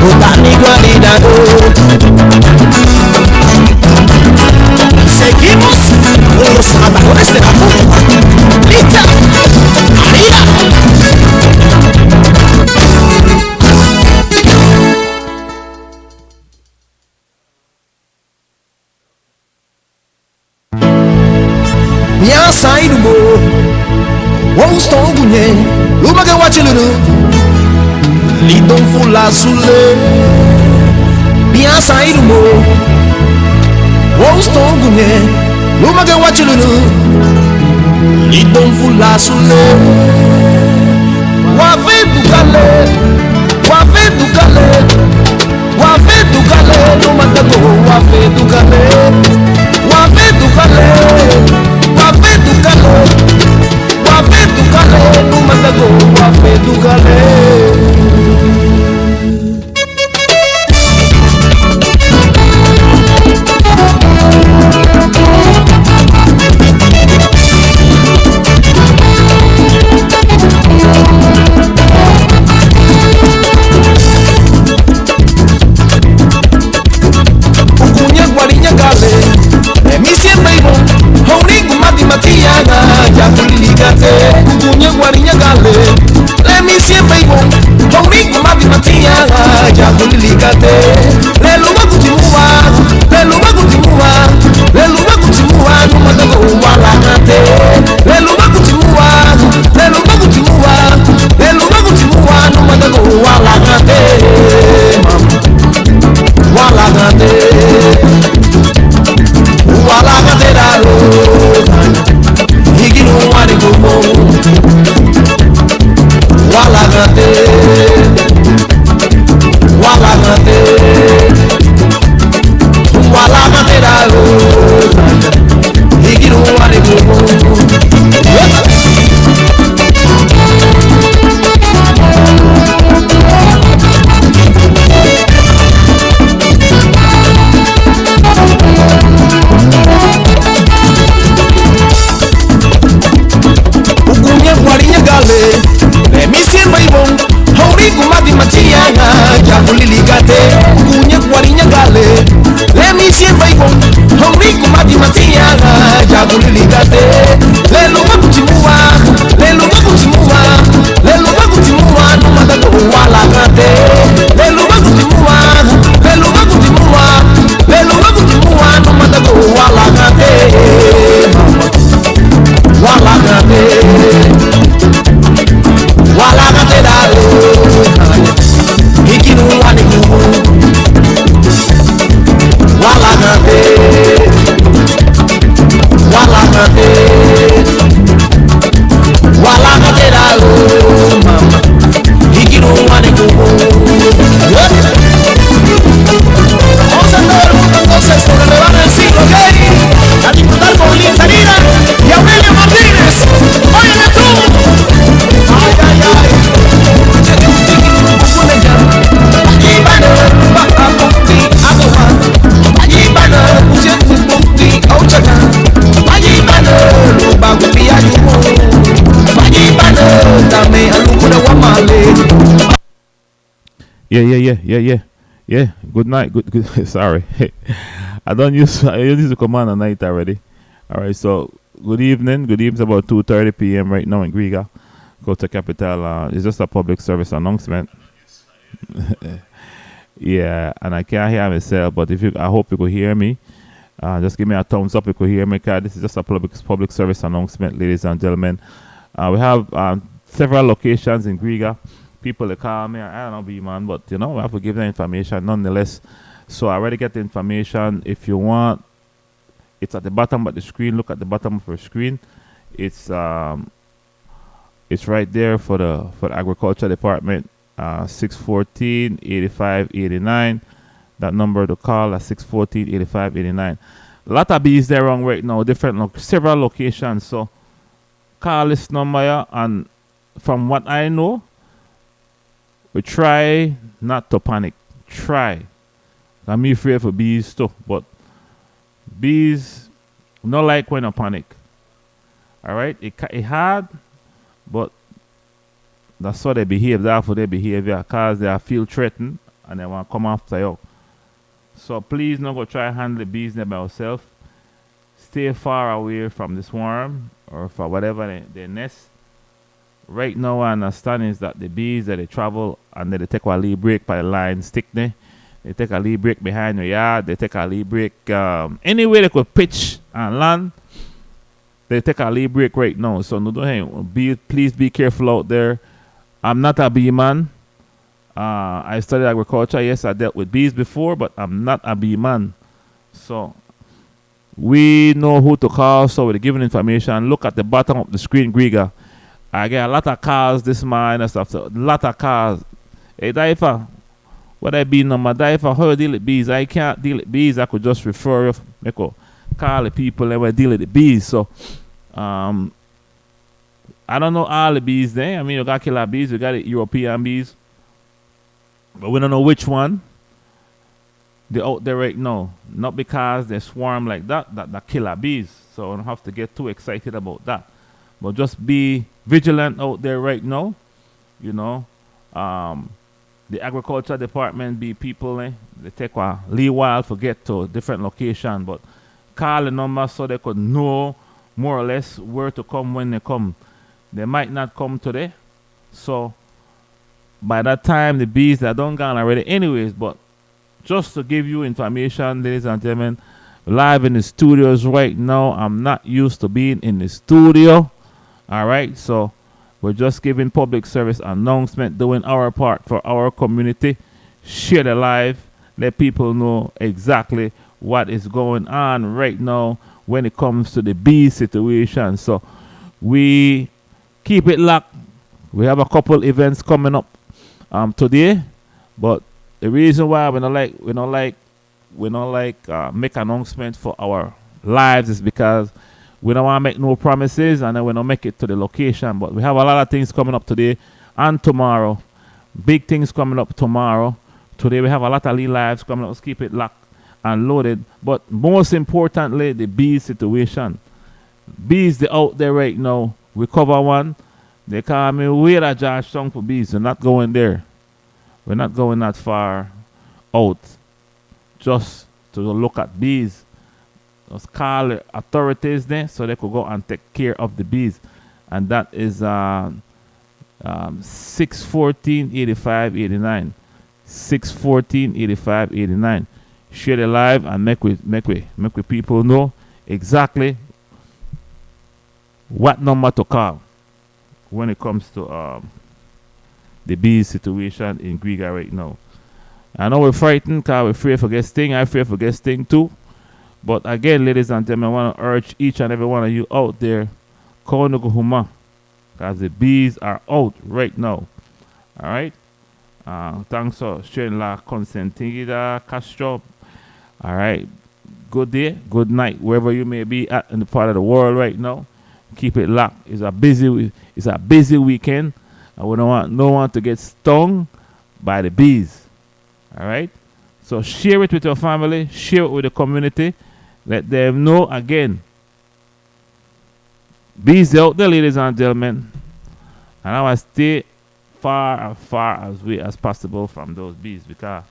Botani Guaridado. Seguimos con los matadores de la bomba. ¡Lista! ¡María! Mia side mo, won't stop bunye. Luma ke wachilunu, lidon fula sule. Mia side mo, won't stop bunye. Luma ke wachilunu, lidon fula sule. Wave dukale, wave dukale, wave dukale. Luma ke go wave dukale, wave dukale. Wafe dukale, no manda go, wafe dukale. Ukunya guarinya gale, mi siempre ibo. Ya kuliligate, kunye guarinya gale. Let me see baby, hori kumati matia. Ya kuliligate, lelu bagutimuwa, lelu bagutimuwa, lelu bagutimuwa, numata go walagate. Lelu bagutimuwa, lelu bagutimuwa, lelu bagutimuwa, numata go walagate. Walagate, walagate dalo. Higi no wani gumo, walagate, walagate, walagate dalo. Higi no wani gumo. Let me see my bone. Hori kumadi matia ya kuliligate. Kunye kwarinya gale. Let me see my bone. Hori kumadi matia ya kuliligate. Lelu bagutimuwa, lelu bagutimuwa, lelu bagutimuwa, numada go walagate. Lelu bagutimuwa, lelu bagutimuwa, lelu bagutimuwa, numada go walagate. Walagate. Walagate dalo, hiki no wani gumo. Walagate, walagate, walagate dalo, mama, hiki no wani gumo. Vamos a todo el mundo entonces porque me van a decir, ¿ok? A disfrutar con Linda Nina y a William Martínez. ¡Óyeme tú! Ay, ay, ay. Yeah. Good night. Good. Sorry, I used to command at night already. All right. So good evening. Good evening. It's about 2:30 p.m. right now in Griga. Go to Capital. It's just a public service announcement. Yeah, and I can't hear myself, but I hope you could hear me. Just give me a thumbs up if you could hear me, cause this is just a public service announcement, ladies and gentlemen. We have several locations in Griga. People that call me, I don't know, B-man, but we have to give them information nonetheless. So I already get the information. If you want, it's at the bottom of the screen. Look at the bottom of your screen. It's right there for the agriculture department. 614-8589. That number to call at 614-8589. A lot of bees there wrong right now, several locations. So call this number here, and from what I know, we try not to panic. Try. I'm afraid for bees too, but bees not like when I panic. All right, it hard, but that's how they behave. That's for their behavior, cause they feel threatened and they want to come after you. So please don't go try and handle the bees by yourself. Stay far away from the swarm or for whatever they nest. Right now, I understand is that the bees that they travel and they take a lead break by the line stick there. They take a lead break behind your yard. They take a lead break anywhere they could pitch and land. They take a lead break right now. So no, please be careful out there. I'm not a bee man. I studied agriculture. Yes, I dealt with bees before, but I'm not a bee man. So we know who to call. So we're giving information. Look at the bottom of the screen, Griga. I get a lot of calls this morning and stuff. So a lot of calls. Hey, DYFA, what I be number? DYFA, how you deal with bees? I can't deal with bees. I could just refer you. Make call the people and we deal with the bees. So, I don't know all the bees there. I mean, you got killer bees. You got the European bees. But we don't know which one. They're out there right now. Not because they swarm like that killer bees. So I don't have to get too excited about that. But just be vigilant out there right now. You know, the agriculture department be people, they take a little while to get to different location, but call the number so they could know more or less where to come when they come. They might not come today. So by that time, the bees that don't gone already anyways, but just to give you information, ladies and gentlemen, live in the studios right now. I'm not used to being in the studio. All right, so we're just giving public service announcement, doing our part for our community. Share the live, let people know exactly what is going on right now when it comes to the bee situation. So we keep it locked. We have a couple events coming up today, but the reason why we don't like make announcements for our lives is because we don't want to make no promises and then we don't make it to the location. But we have a lot of things coming up today and tomorrow. Big things coming up tomorrow. Today we have a lot of lives coming up. Let's keep it locked and loaded. But most importantly, the bee situation. Bees, they out there right now. We cover one. They call me wait a Georgetown for bees. We're not going there. We're not going that far out just to look at bees. Just call the authorities there so they could go and take care of the bees. And that is 614-85-89. 614-85-89. Share the live and make people know exactly what number to call when it comes to the bees situation in Griga right now. I know we're frightened because we're afraid for get sting. I'm afraid for get sting too. But again, ladies and gentlemen, I want to urge each and every one of you out there, call Nuguhuma, because the bees are out right now. All right? Thanks for sharing la Consentida Castro. All right. Good day, good night, wherever you may be at in the part of the world right now. Keep it locked. It's a busy weekend. And we don't want no one to get stung by the bees. All right? So share it with your family, share it with the community. Let them know again. Bees out there, ladies and gentlemen. And I want to stay far as possible from those bees because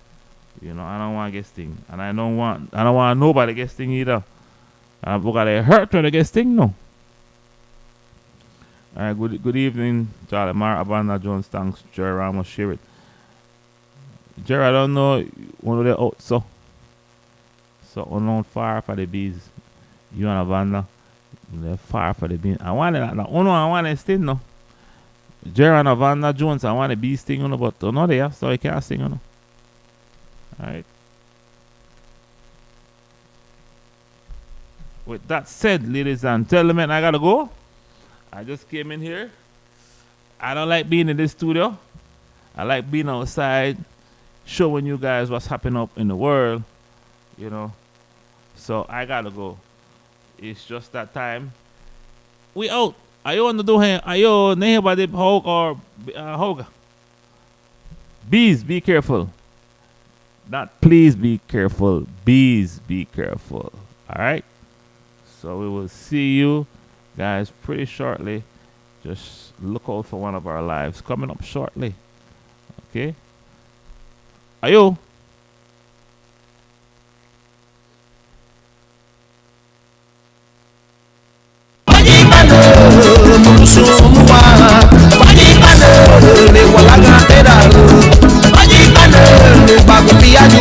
I don't want to get sting. And I don't want nobody to get sting either. And because they hurt when they get sting, no. All right, good evening, Charlie Mar, Abanda Jones, thanks, Jerry Ramos, share it. Jerry, I don't know one of the out so unknown far for the bees. You and Avanda, they're far for the bees. I want it. I want it sting no. Jerry and Avanda Jones, I want the bee sting but no they have, so I can't sting All right. With that said, ladies and gentlemen, I gotta go. I just came in here. I don't like being in this studio. I like being outside, showing you guys what's happening up in the world, So I gotta go. It's just that time. We out. Ayo on the do here. Ayo nehebadi hog or hog. Bees, be careful. Not please be careful. Bees, be careful. All right. So we will see you guys pretty shortly. Just look out for one of our lives coming up shortly. Okay. Ayo. Bago piano,